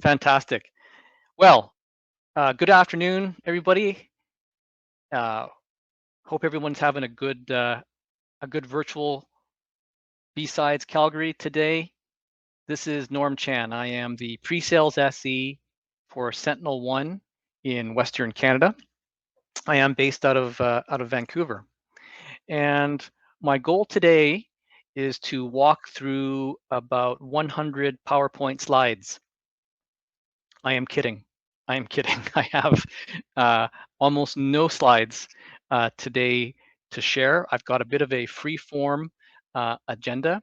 Fantastic. Well, good afternoon, everybody. Uh, Hope everyone's having a good virtual B-Sides Calgary today. This is Norm Chan. I am the pre-sales SE for SentinelOne in Western Canada. I am based out of Vancouver, and my goal today is to walk through about 100 PowerPoint slides. I am kidding. I am kidding. I have almost no slides today to share. I've got a bit of a free form agenda.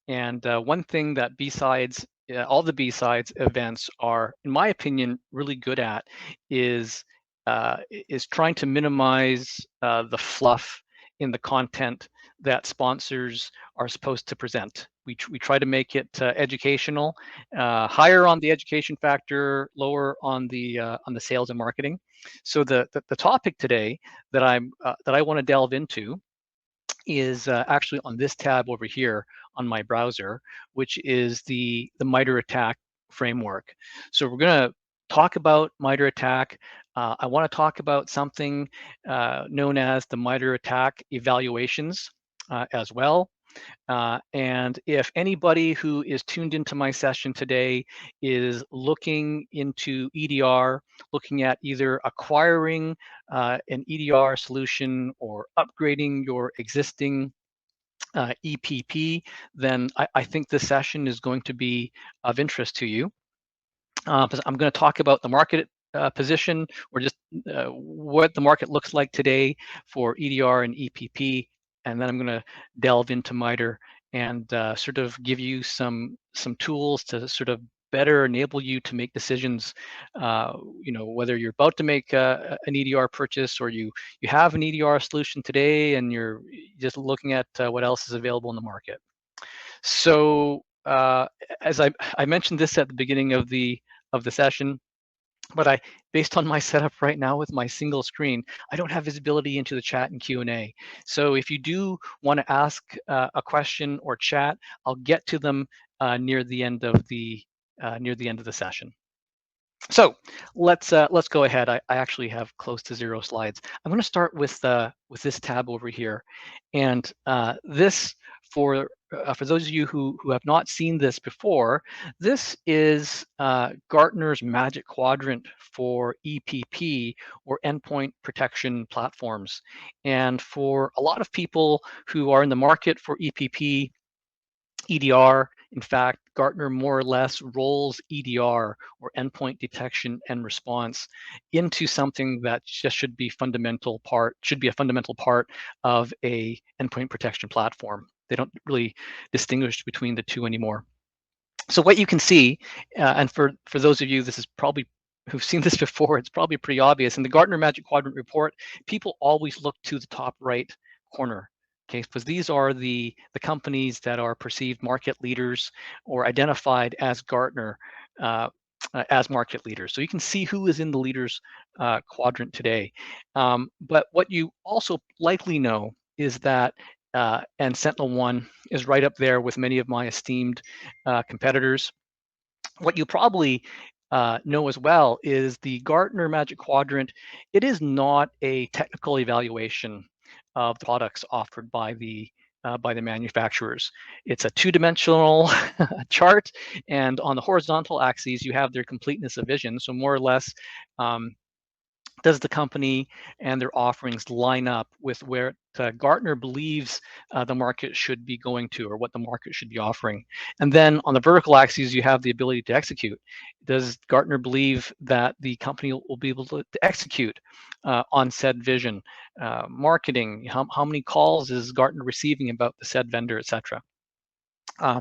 And one thing that B-Sides, all the B-Sides events are, in my opinion, really good at is trying to minimize the fluff in the content that sponsors are supposed to present. We try to make it educational, higher on the education factor, lower on the sales and marketing. So the topic today that I want to delve into is actually on this tab over here on my browser, which is the MITRE ATT&CK framework. So we're going to talk about MITRE ATT&CK. I want to talk about something known as the MITRE ATT&CK evaluations as well. And if anybody who is tuned into my session today is looking into EDR, looking at either acquiring an EDR solution or upgrading your existing EPP, then I think this session is going to be of interest to you. I'm going to talk about the market position, or just what the market looks like today for EDR and EPP, and then I'm going to delve into MITRE and sort of give you some tools to sort of better enable you to make decisions. Whether you're about to make an EDR purchase, or you have an EDR solution today and you're just looking at what else is available in the market. So as I mentioned this at the beginning of the session, but based on my setup right now with my single screen, I don't have visibility into the chat and Q&A. So if you do want to ask a question or chat, I'll get to them near the end of the session. So let's go ahead. I actually have close to 0 slides. I'm going to start with this tab over here, and this for those of you who have not seen this before, this is Gartner's Magic Quadrant for EPP, or endpoint protection platforms. And for a lot of people who are in the market for EPP, EDR, in fact, Gartner more or less rolls EDR, or endpoint detection and response, into something that just should be a fundamental part of a endpoint protection platform. They don't really distinguish between the two anymore. So what you can see, and for those of you, this is probably who've seen this before, it's probably pretty obvious. In the Gartner Magic Quadrant report, people always look to the top right corner. Okay, because these are the companies that are perceived market leaders or identified as Gartner as market leaders. So you can see who is in the leaders quadrant today. But what you also likely know is that, and SentinelOne is right up there with many of my esteemed competitors. What you probably know as well is the Gartner Magic Quadrant. It is not a technical evaluation of the products offered by the manufacturers. It's a two-dimensional chart, and on the horizontal axes you have their completeness of vision. So more or less, does the company and their offerings line up with where Gartner believes the market should be going to, or what the market should be offering? And then on the vertical axes, you have the ability to execute. Does Gartner believe that the company will be able to execute on said vision? Marketing, how many calls is Gartner receiving about the said vendor, etc.?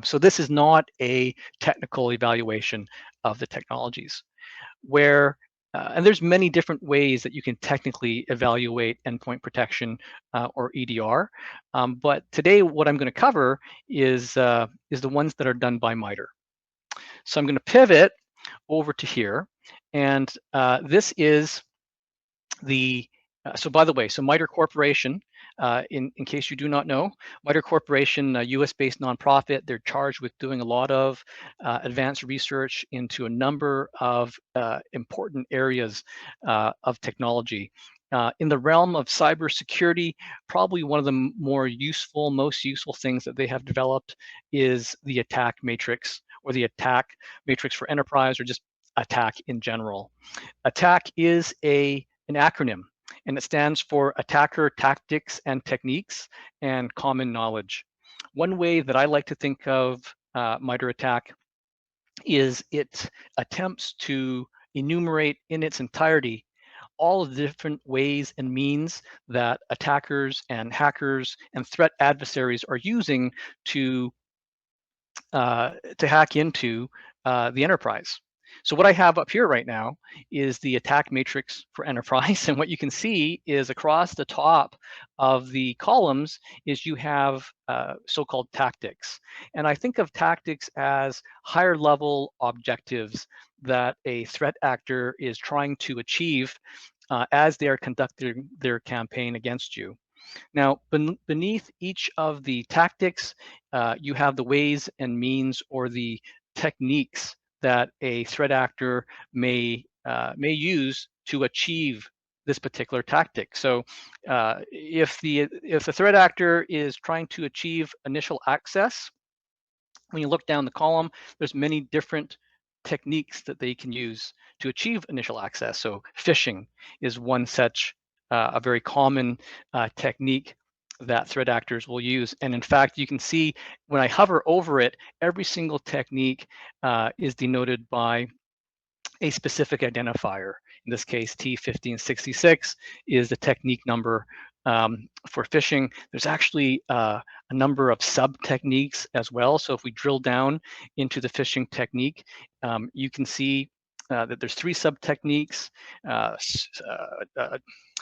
So this is not a technical evaluation of the technologies. And there's many different ways that you can technically evaluate endpoint protection or EDR. But today, what I'm going to cover is the ones that are done by MITRE. So I'm going to pivot over to here, and this is the. So by the way, so MITRE Corporation In case you do not know, MITRE Corporation, a US-based nonprofit, they're charged with doing a lot of advanced research into a number of important areas of technology. In the realm of cybersecurity, probably one of the most useful things that they have developed is the attack matrix, or the attack matrix for enterprise, or just attack in general. Attack is an acronym, and it stands for Attacker Tactics and Techniques and Common Knowledge. One way that I like to think of MITRE ATT&CK is it attempts to enumerate in its entirety all of the different ways and means that attackers and hackers and threat adversaries are using to hack into the enterprise. So what I have up here right now is the attack matrix for enterprise. And what you can see is across the top of the columns is you have so-called tactics. And I think of tactics as higher level objectives that a threat actor is trying to achieve as they are conducting their campaign against you. Now, beneath each of the tactics, you have the ways and means, or the techniques that a threat actor may use to achieve this particular tactic. So, if the threat actor is trying to achieve initial access, when you look down the column, there's many different techniques that they can use to achieve initial access. So phishing is one such a very common technique that threat actors will use. And in fact, you can see when I hover over it, every single technique is denoted by a specific identifier. In this case, T1566 is the technique number for phishing. There's actually a number of sub-techniques as well. So if we drill down into the phishing technique, you can see that there's 3 sub-techniques: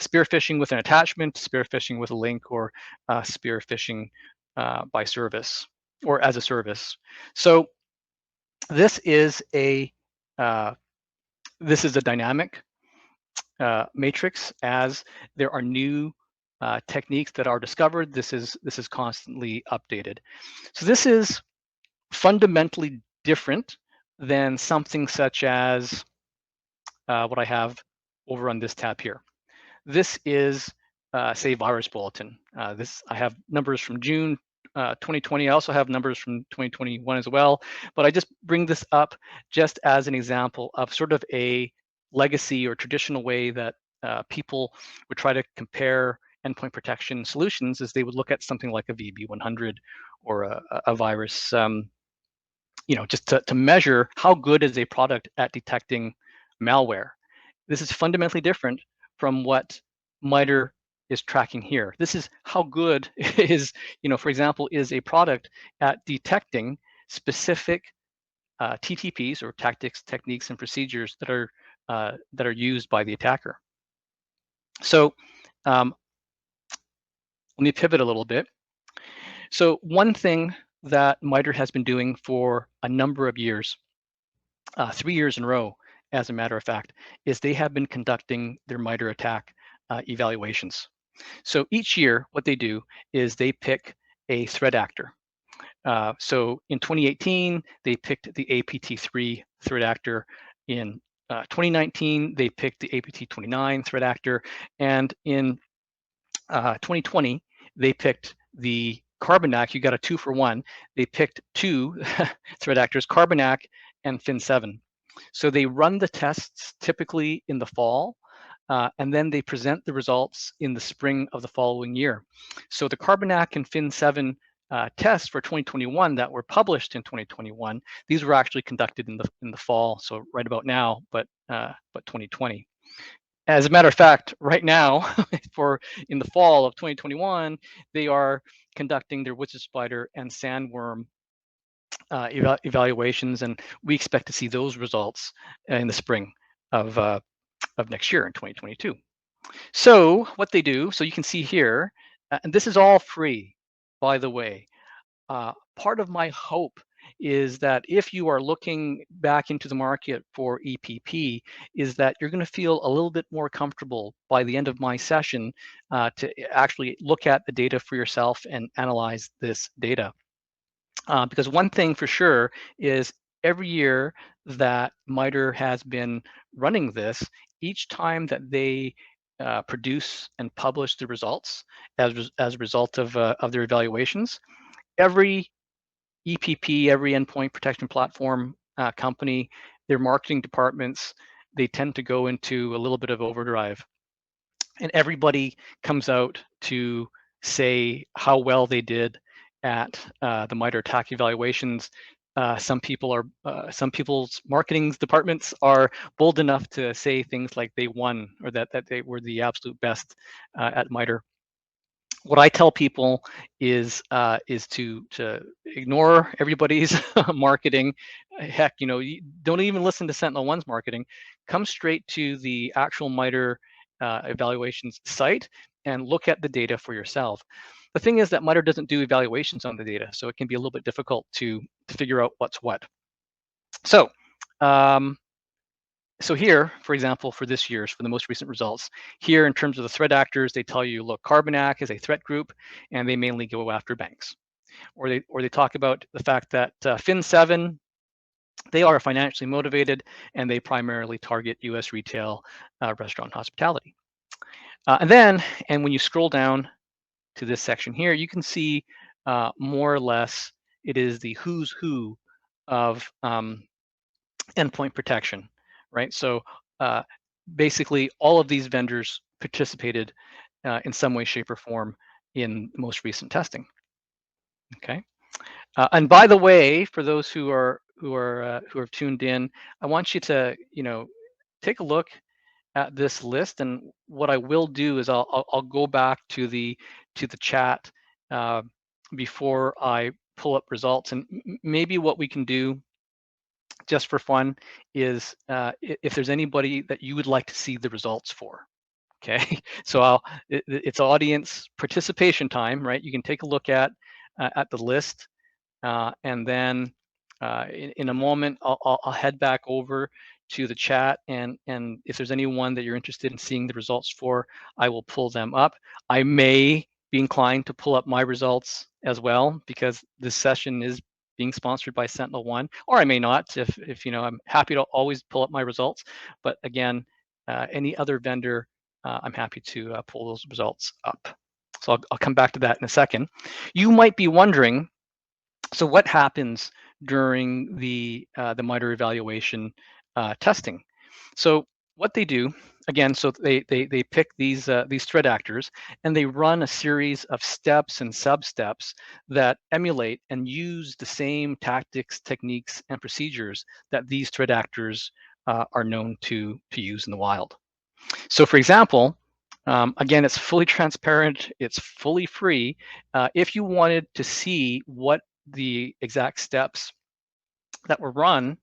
spear phishing with an attachment, spear phishing with a link, or spear phishing by service, or as a service. So this is a dynamic matrix. As there are new techniques that are discovered, this is constantly updated. So this is fundamentally different than something such as what I have over on this tab here. This is say virus bulletin. I have numbers from June 2020. I also have numbers from 2021 as well, but I just bring this up just as an example of sort of a legacy or traditional way that people would try to compare endpoint protection solutions, as they would look at something like a VB100 or a virus, just to measure how good is a product at detecting malware. This is fundamentally different from what MITRE is tracking here. This is how good is, for example, is a product at detecting specific TTPs, or tactics, techniques, and procedures that are used by the attacker. So let me pivot a little bit. So one thing that MITRE has been doing for a number of years, 3 years in a row, as a matter of fact, is they have been conducting their MITRE ATT&CK evaluations. So each year, what they do is they pick a threat actor. So in 2018, they picked the APT3 threat actor. In 2019, they picked the APT29 threat actor. And in 2020, they picked the Carbonac. You got a 2-for-1. They picked 2 threat actors, Carbonac and Fin7. So they run the tests typically in the fall, and then they present the results in the spring of the following year. So the Carbonac and Fin7 tests for 2021 that were published in 2021, these were actually conducted in the fall, so right about now, but 2020. As a matter of fact, right now, in the fall of 2021, they are conducting their wizard spider and sandworm evaluations, and we expect to see those results in the spring of next year, in 2022. So what they do, so you can see here, and this is all free, by the way. Part of my hope is that if you are looking back into the market for EPP, is that you're going to feel a little bit more comfortable by the end of my session to actually look at the data for yourself and analyze this data. Because one thing for sure is every year that MITRE has been running this, each time that they produce and publish the results as a result of their evaluations, every EPP, every endpoint protection platform company, their marketing departments, they tend to go into a little bit of overdrive. And everybody comes out to say how well they did at the MITRE attack evaluations. Some people's marketing departments are bold enough to say things like they won or that they were the absolute best at MITRE. What I tell people is to ignore everybody's marketing. Heck, you don't even listen to SentinelOne's marketing. Come straight to the actual MITRE evaluations site and look at the data for yourself. The thing is that MITRE doesn't do evaluations on the data, so it can be a little bit difficult to figure out what's what. So so here, for example, for this year's, for the most recent results, here in terms of the threat actors, they tell you, look, Carbonac is a threat group, and they mainly go after banks. Or they talk about the fact that Fin7, they are financially motivated, and they primarily target U.S. retail, restaurant, hospitality. And when you scroll down to this section here, you can see more or less it is the who's who of endpoint protection, right? So basically, all of these vendors participated in some way, shape, or form in most recent testing. Okay, and by the way, for those who have tuned in, I want you to take a look at this list, and what I will do is I'll go back to the chat before I pull up results, and maybe what we can do just for fun is if there's anybody that you would like to see the results for. Okay, so it's audience participation time, right? You can take a look at the list, and then in a moment I'll head back over to the chat, and if there's anyone that you're interested in seeing the results for, I will pull them up. I may be inclined to pull up my results as well, because this session is being sponsored by SentinelOne, or I may not, if I'm happy to always pull up my results. But again, any other vendor, I'm happy to pull those results up. So I'll come back to that in a second. You might be wondering, so what happens during the MITRE evaluation testing? So what they do, again, so they pick these threat actors, and they run a series of steps and sub-steps that emulate and use the same tactics, techniques, and procedures that these threat actors are known to use in the wild. So for example, again, it's fully transparent, it's fully free. If you wanted to see what the exact steps that were run,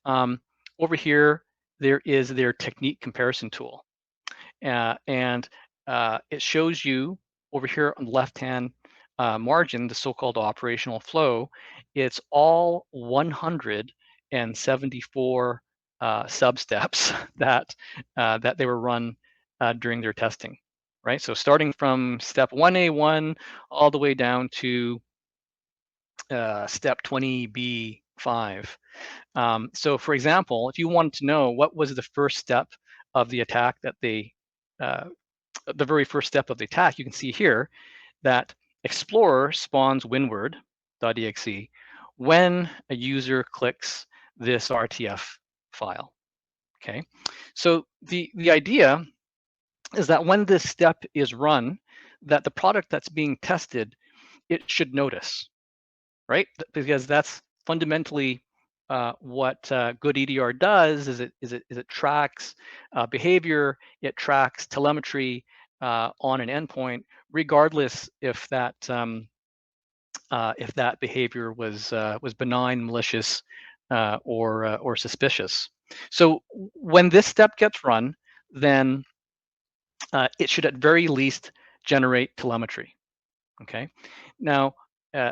over here, there is their technique comparison tool. And it shows you over here on the left-hand margin, the so-called operational flow. It's all 174 sub-steps that they were run during their testing, right? So starting from step 1A1 all the way down to step 20B5. So for example, if you wanted to know what was the first step of the attack that they, the very first step of the attack, you can see here that Explorer spawns winward.exe when a user clicks this RTF file. Okay, so the idea is that when this step is run, that the product that's being tested, it should notice, right? Because that's fundamentally what good EDR does. Is it tracks behavior, it tracks telemetry on an endpoint, regardless if that behavior was benign, malicious, or suspicious. So when this step gets run, then it should at very least generate telemetry. Okay. Now,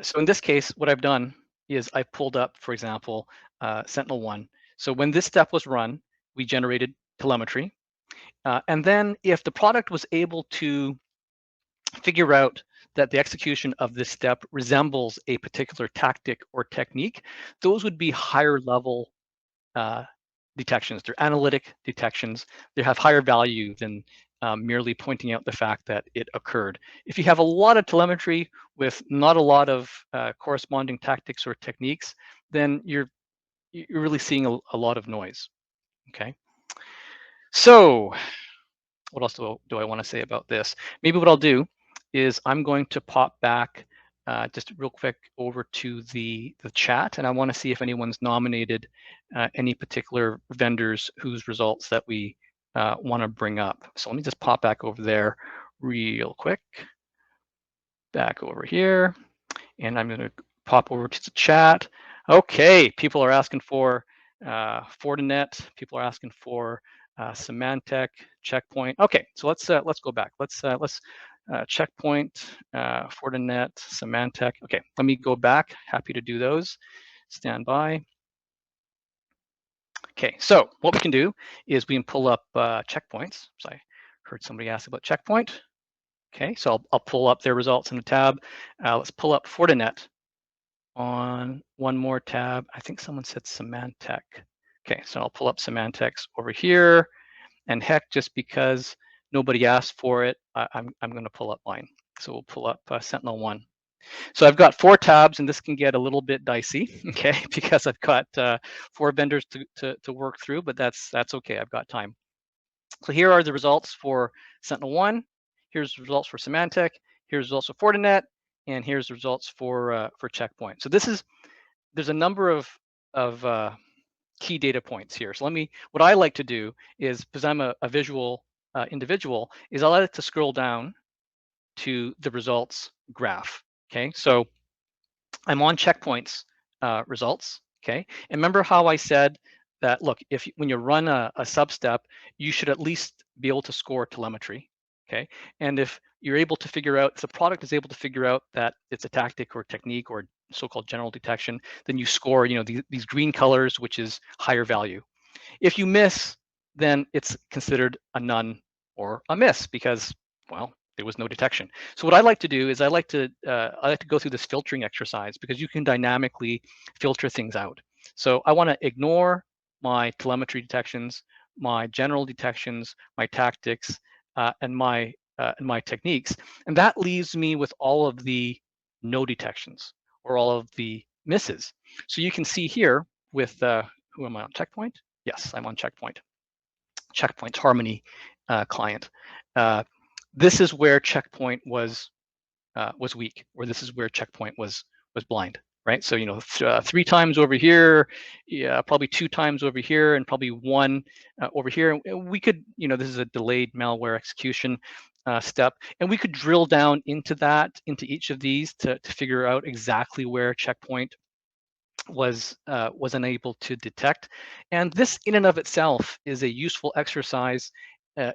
so in this case, what I've done is I pulled up, for example, SentinelOne. So when this step was run, we generated telemetry. And then if the product was able to figure out that the execution of this step resembles a particular tactic or technique, those would be higher level detections. They're analytic detections. They have higher value than merely pointing out the fact that it occurred. If you have a lot of telemetry with not a lot of corresponding tactics or techniques, then you're really seeing a lot of noise. Okay. So what else do I want to say about this? Maybe what I'll do is I'm going to pop back just real quick over to the chat, and I want to see if anyone's nominated any particular vendors whose results that we want to bring up. So let me just pop back over there real quick, back over here, and I'm going to pop over to the chat. Okay, people are asking for Fortinet. People are asking for Symantec, Checkpoint. Okay, so let's go back. Let's Checkpoint, Fortinet, Symantec. Okay, let me go back. Happy to do those. Stand by. Okay, so what we can do is we can pull up checkpoints. So I heard somebody ask about Checkpoint. Okay, so I'll pull up their results in the tab. Let's pull up Fortinet on one more tab. I think someone said Symantec. Okay, so I'll pull up Symantec's over here. And heck, just because nobody asked for it, I'm going to pull up mine. So we'll pull up SentinelOne. So I've got 4 tabs, and this can get a little bit dicey, okay, because I've got 4 vendors to work through, but that's okay. I've got time. So here are the results for SentinelOne. Here's the results for Symantec. Here's the results for Fortinet, and here's the results for Checkpoint. So there's a number of key data points here. So what I like to do is, because I'm a visual individual, is I like to scroll down to the results graph. Okay, so I'm on Checkpoint's results. Okay, and remember how I said that, look, when you run a sub-step, you should at least be able to score telemetry. Okay, and if you're able to figure out, if the product is able to figure out that it's a tactic or technique or so-called general detection, then you score, these green colors, which is higher value. If you miss, then it's considered a none or a miss because, well, there was no detection. So what I like to do is I like to go through this filtering exercise because you can dynamically filter things out. So I want to ignore my telemetry detections, my general detections, my tactics, and my techniques, and that leaves me with all of the no detections or all of the misses. So you can see here with who am I on? Checkpoint? Yes, I'm on Checkpoint. Checkpoint's Harmony client. This is where Checkpoint was weak, or this is where Checkpoint was blind, right? So 3 times over here, yeah, probably 2 times over here, and probably 1 over here. We could, this is a delayed malware execution step, and we could drill down into each of these to figure out exactly where Checkpoint was unable to detect. And this in and of itself is a useful exercise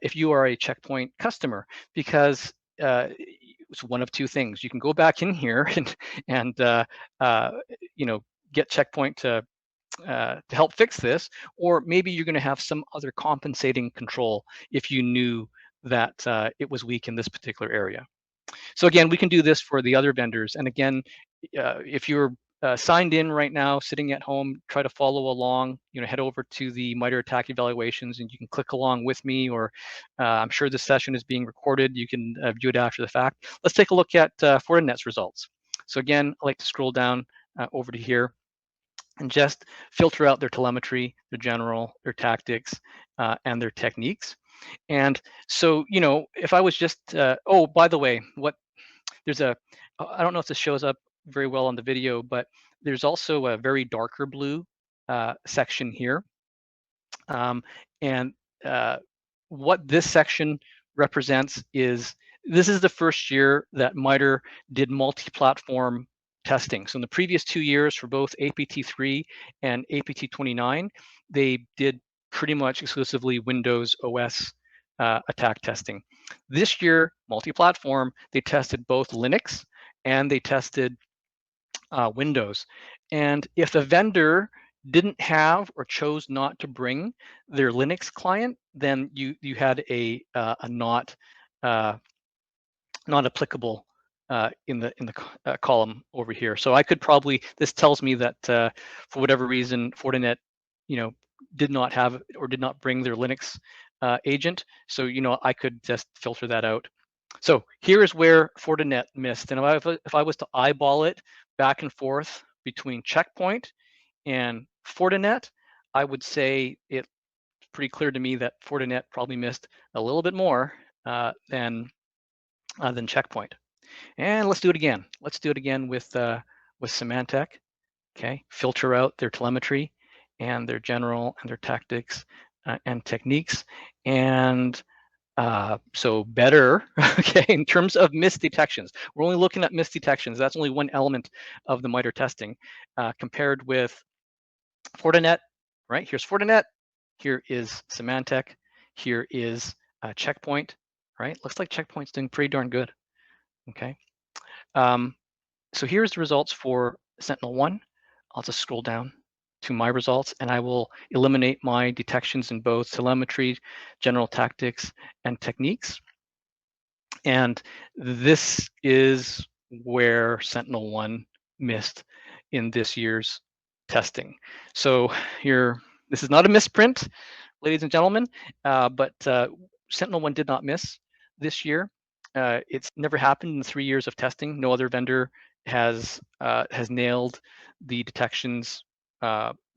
if you are a Checkpoint customer, because it's one of 2 things. You can go back in here and get Checkpoint to help fix this, or maybe you're going to have some other compensating control if you knew that it was weak in this particular area. So again, we can do this for the other vendors. And again, if you're signed in right now, sitting at home, try to follow along, head over to the MITRE ATT&CK evaluations and you can click along with me, or I'm sure this session is being recorded. You can view it after the fact. Let's take a look at Fortinet's results. So again, I like to scroll down over to here and just filter out their telemetry, their general, their tactics, and their techniques. And so, if I was just, oh, by the way, I don't know if this shows up very well on the video, but there's also a very darker blue section here. And what this section represents is, this is the first year that MITRE did multi-platform testing. So in the previous 2 years for both APT3 and APT29, they did pretty much exclusively Windows OS attack testing. This year, multi-platform, they tested both Linux and they tested Windows. And if the vendor didn't have or chose not to bring their Linux client, then you had a not not applicable in the column over here. So I could probably, this tells me that for whatever reason Fortinet, you know, did not have or did not bring their Linux agent. So I could just filter that out. So here is where Fortinet missed. And if I was to eyeball it back and forth between Checkpoint and Fortinet, I would say it's pretty clear to me that Fortinet probably missed a little bit more than Checkpoint. And let's do it again. Let's do it again with Symantec. Okay, filter out their telemetry and their general and their tactics and techniques. And so better, okay, in terms of misdetections. We're only looking at misdetections. That's only one element of the MITRE testing compared with Fortinet, right? Here's Fortinet. Here is Symantec. Here is Checkpoint, right? Looks like Checkpoint's doing pretty darn good, okay? So here's the results for SentinelOne. I'll just scroll down to my results and I will eliminate my detections in both telemetry, general tactics, and techniques. And this is where SentinelOne missed in this year's testing. So here, this is not a misprint, ladies and gentlemen, but SentinelOne did not miss this year. It's never happened in 3 years of testing. No other vendor has nailed the detections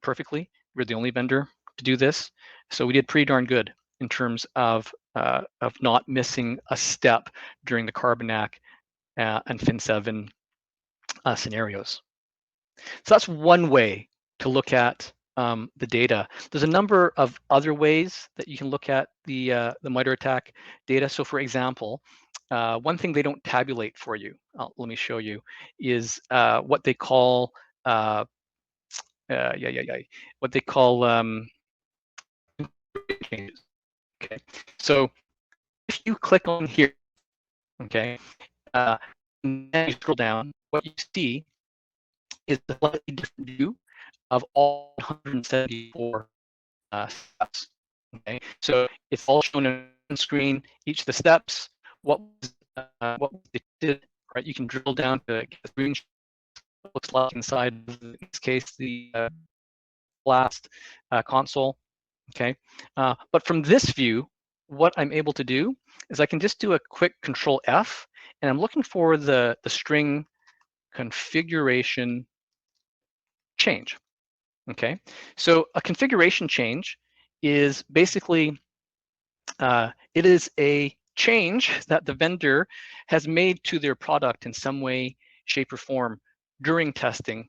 perfectly. We're the only vendor to do this, so we did pretty darn good in terms of not missing a step during the Carbonac and Fin7 scenarios. So that's one way to look at the data. There's a number of other ways that you can look at the MITRE ATT&CK data. So for example, one thing they don't tabulate for you, let me show you, is what they call what they call changes. Okay, so if you click on here, okay, and then you scroll down, what you see is a slightly different view of all 174 steps. Okay, so it's all shown on screen. Each of the steps, what they did, right? You can drill down to get the screen looks like inside, in this case, the last console. Okay, but from this view, what I'm able to do is I can just do a quick Control F, and I'm looking for the string configuration change. Okay, so a configuration change is basically it is a change that the vendor has made to their product in some way, shape, or form during testing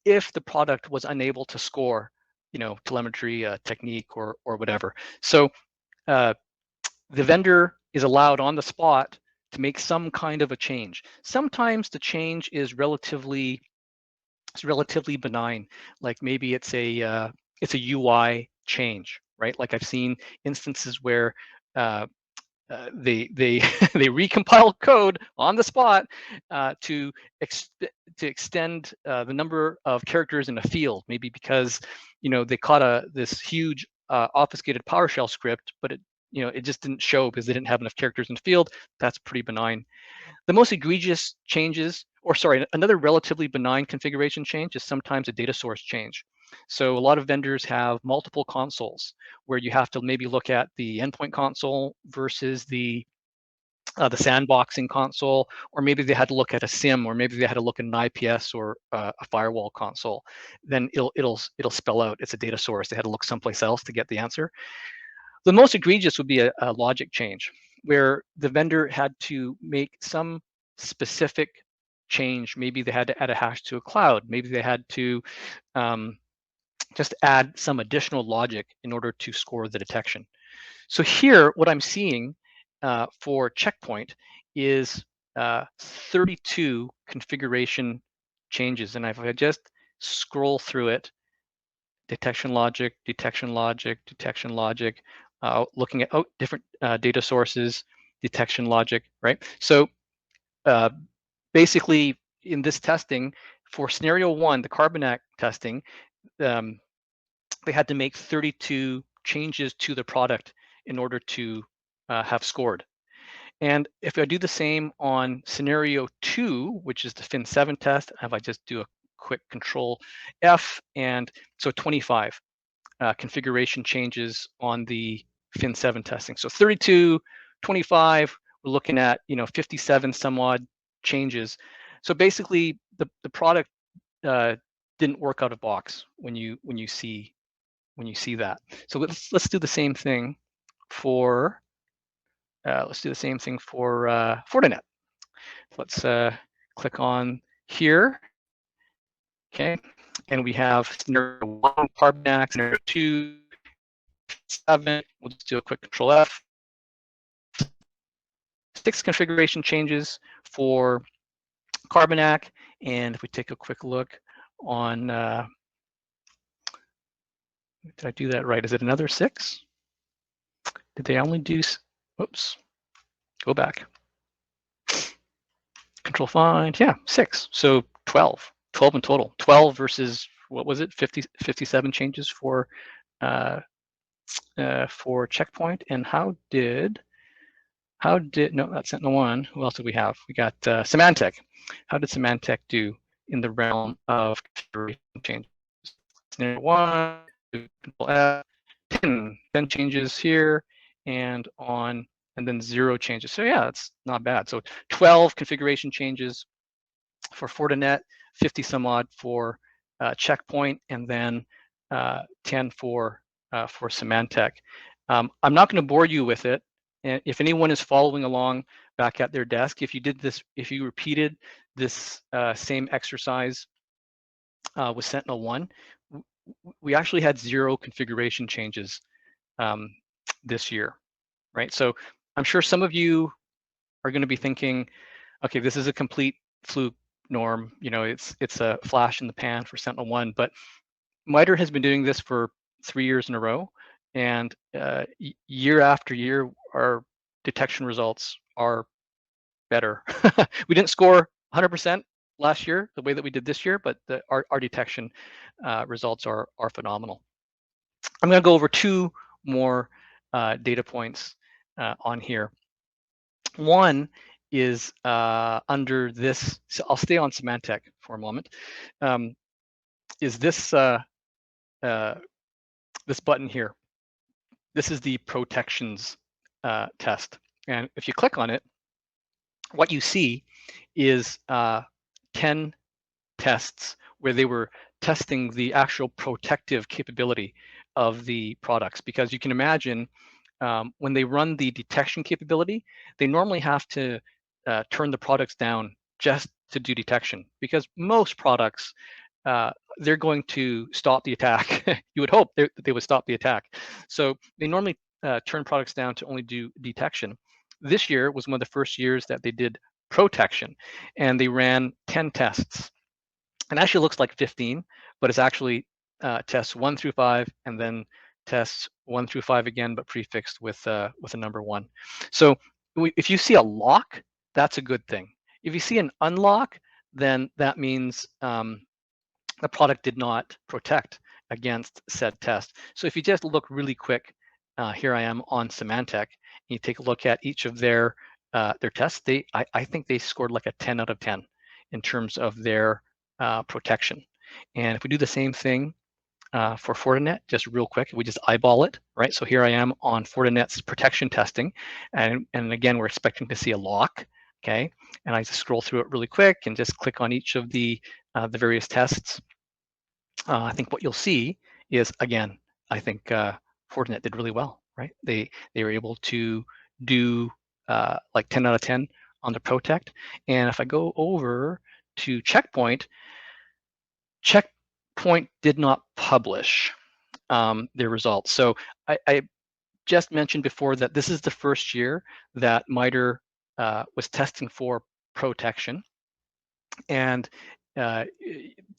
if the product was unable to score, telemetry, technique, or whatever. So the vendor is allowed on the spot to make some kind of a change. Sometimes the change is relatively benign, like maybe it's a UI change, right? Like I've seen instances where they they recompile code on the spot to extend the number of characters in a field, maybe because they caught this huge obfuscated PowerShell script, but it just didn't show because they didn't have enough characters in the field. That's pretty benign. The most egregious changes, or sorry, another relatively benign configuration change is sometimes a data source change. So a lot of vendors have multiple consoles where you have to maybe look at the endpoint console versus the sandboxing console, or maybe they had to look at a SIM, or maybe they had to look at an IPS or a firewall console. Then it'll spell out it's a data source. They had to look someplace else to get the answer. The most egregious would be a logic change, where the vendor had to make some specific change. Maybe they had to add a hash to a cloud. Maybe they had to just add some additional logic in order to score the detection. So here, what I'm seeing for Checkpoint is 32 configuration changes. And if I just scroll through it, detection logic, looking at different data sources, detection logic, right? So basically in this testing, For scenario 1, the Quadrant testing, they had to make 32 changes to the product in order to have scored. And if I do the same on scenario 2, which is the Fin7 test, if I just do a quick Control F, and so 25 configuration changes on the Fin7 testing. So 32, 25, we're looking at 57 some odd changes. So basically, the product didn't work out of box when you see that. So let's do the same thing for Fortinet. Let's click on here, okay, and we have scenario 1 Quadrant, scenario 2 7. We'll just do a quick Control F. 6 configuration changes for Quadrant, and if we take a quick look on, did I do that right? Is it another 6? Did they only do? Whoops. Go back. Control Find. Yeah, 6. So 12. 12 in total. 12 versus what was it? 57 changes for Checkpoint. And how did no, that's SentinelOne. Who else did we have? We got Symantec. How did Symantec do in the realm of configuration changes? Scenario 1, Control F, 10 changes here, and then 0 changes. So yeah, that's not bad. So 12 configuration changes for Fortinet, 50 some odd for Checkpoint, and then 10 for Symantec. I'm not going to bore you with it. And if anyone is following along back at their desk, if you repeated this same exercise with SentinelOne, we actually had 0 configuration changes this year, right? So I'm sure some of you are going to be thinking, okay, this is a complete fluke, Norm. It's a flash in the pan for SentinelOne, but MITRE has been doing this for 3 years in a row, and year after year, our detection results are better. We didn't score 100% last year the way that we did this year, but our detection results are phenomenal. I'm going to go over 2 more data points on here. One is under this, so I'll stay on Symantec for a moment, is this this button here. This is the protections test. And if you click on it, what you see is 10 tests where they were testing the actual protective capability of the products. Because you can imagine when they run the detection capability, they normally have to turn the products down just to do detection, because most products, they're going to stop the attack. You would hope they would stop the attack. So they normally turn products down to only do detection. This year was one of the first years that they did protection, and they ran 10 tests. And actually looks like 15, but it's actually tests 1 through 5, and then tests 1 through 5 again, but prefixed with a number 1. So if you see a lock, that's a good thing. If you see an unlock, then that means the product did not protect against said test. So if you just look really quick, here I am on Symantec, and you take a look at each of their tests, I think they scored like a 10 out of 10 in terms of their protection. And if we do the same thing for Fortinet, just real quick, we just eyeball it, right? So here I am on Fortinet's protection testing, and again, we're expecting to see a lock, okay? And I just scroll through it really quick and just click on each of the various tests. I think what you'll see is, again, I think Fortinet did really well, right? They were able to do like 10 out of 10 on the protect. And if I go over to Checkpoint, Checkpoint did not publish their results. So I just mentioned before that this is the first year that MITRE was testing for protection. And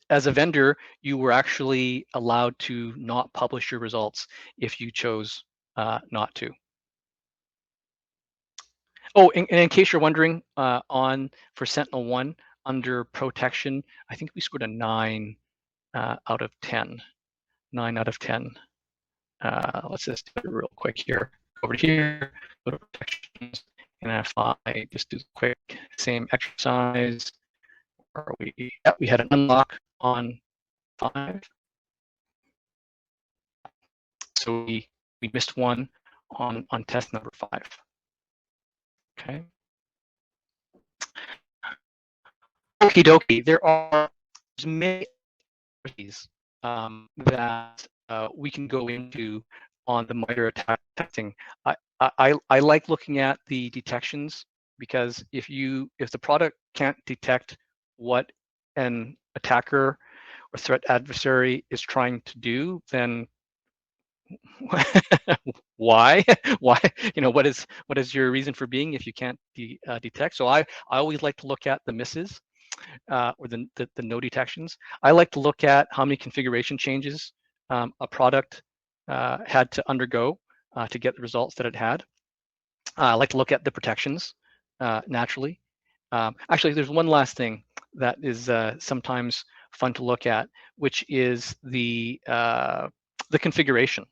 as a vendor, you were actually allowed to not publish your results if you chose not to. Oh, and in case you're wondering, for SentinelOne, under protection, I think we scored a 9 out of 10. 9 out of 10. Let's just do it real quick here. Go over here, go to protections, and if I just do the quick same exercise, are we? Yeah, we had an unlock on 5. So we missed one on test number 5. Okay. Okie dokie. There are many that we can go into on the MITRE attack testing. I like looking at the detections, because if the product can't detect what an attacker or threat adversary is trying to do, then why? Why? What is your reason for being if you can't detect? So I always like to look at the misses, or the no detections. I like to look at how many configuration changes a product had to undergo to get the results that it had. I like to look at the protections naturally. Actually, there's one last thing that is sometimes fun to look at, which is the configuration,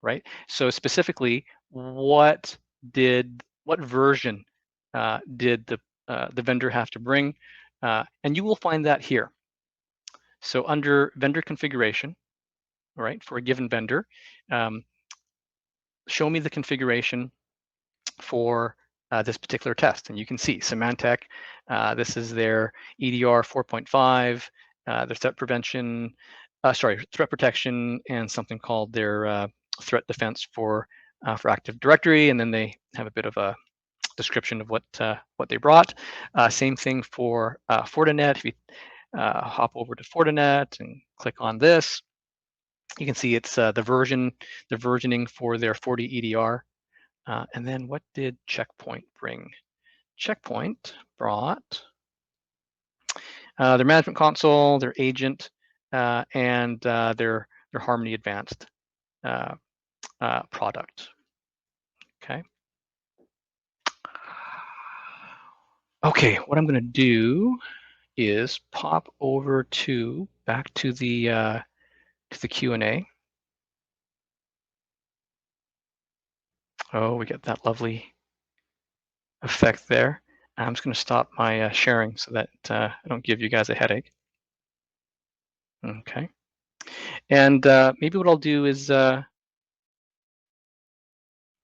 right? So specifically, what version did the vendor have to bring? And you will find that here. So under vendor configuration, right, for a given vendor, show me the configuration for this particular test. And you can see Symantec, this is their EDR 4.5, their threat prevention, threat protection, and something called their threat defense for Active Directory. And then they have a bit of a description of what they brought. Same thing for Fortinet. If you hop over to Fortinet and click on this, you can see it's the versioning for their 40 EDR. And then what did Checkpoint bring? Checkpoint brought their management console, their agent, and their Harmony Advanced product. Okay. Okay, what I'm going to do is pop over back to the Q&A. Oh, we get that lovely effect there. I'm just going to stop my sharing so that I don't give you guys a headache. Okay. And maybe what I'll do is I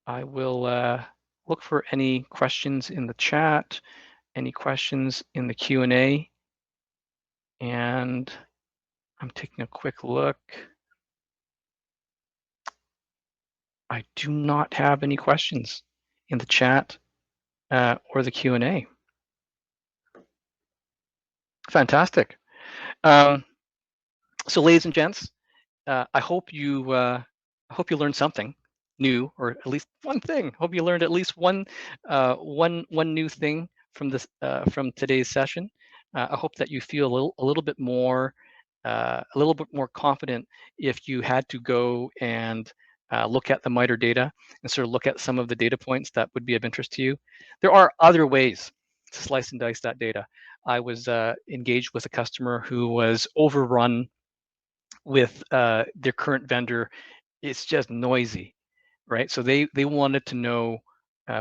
will look for any questions in the chat, any questions in the Q&A, and I'm taking a quick look. I do not have any questions in the chat or the Q&A. Fantastic. So, ladies and gents, I hope you learned something new, or at least one thing. Hope you learned at least one new thing from this from today's session. I hope that you feel a little bit more confident if you had to go and look at the MITRE data and sort of look at some of the data points that would be of interest to you. There are other ways to slice and dice that data. I was engaged with a customer who was overrun with their current vendor. It's just noisy, right? So they wanted to know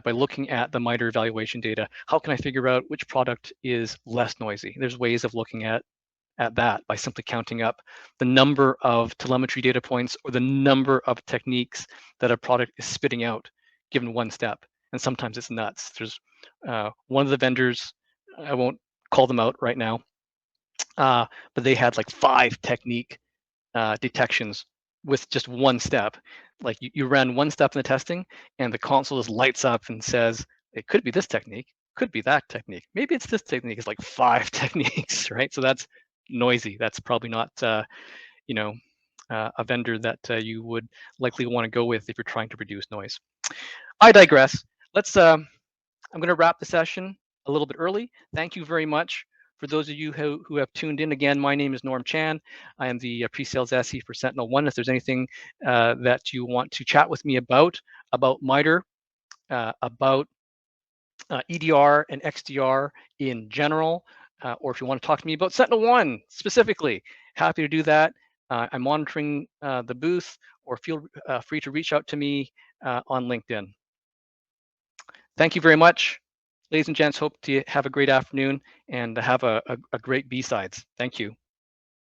by looking at the MITRE evaluation data, how can I figure out which product is less noisy? There's ways of looking at that by simply counting up the number of telemetry data points or the number of techniques that a product is spitting out given one step. And sometimes it's nuts. There's one of the vendors, I won't call them out right now, but they had like 5 technique detections with just one step. Like you ran one step in the testing and the console just lights up and says, it could be this technique, could be that technique. Maybe it's this technique. It's like 5 techniques, right? So that's noisy. That's probably not, a vendor that you would likely want to go with if you're trying to reduce noise. I digress. I'm going to wrap the session a little bit early. Thank you very much. For those of you who have tuned in, again, my name is Norm Chan. I am the pre-sales SE for SentinelOne. If there's anything that you want to chat with me about MITRE, about EDR and XDR in general, or if you want to talk to me about SentinelOne specifically, happy to do that. I'm monitoring the booth, or feel free to reach out to me on LinkedIn. Thank you very much. Ladies and gents, hope to have a great afternoon and have a great B-sides. Thank you.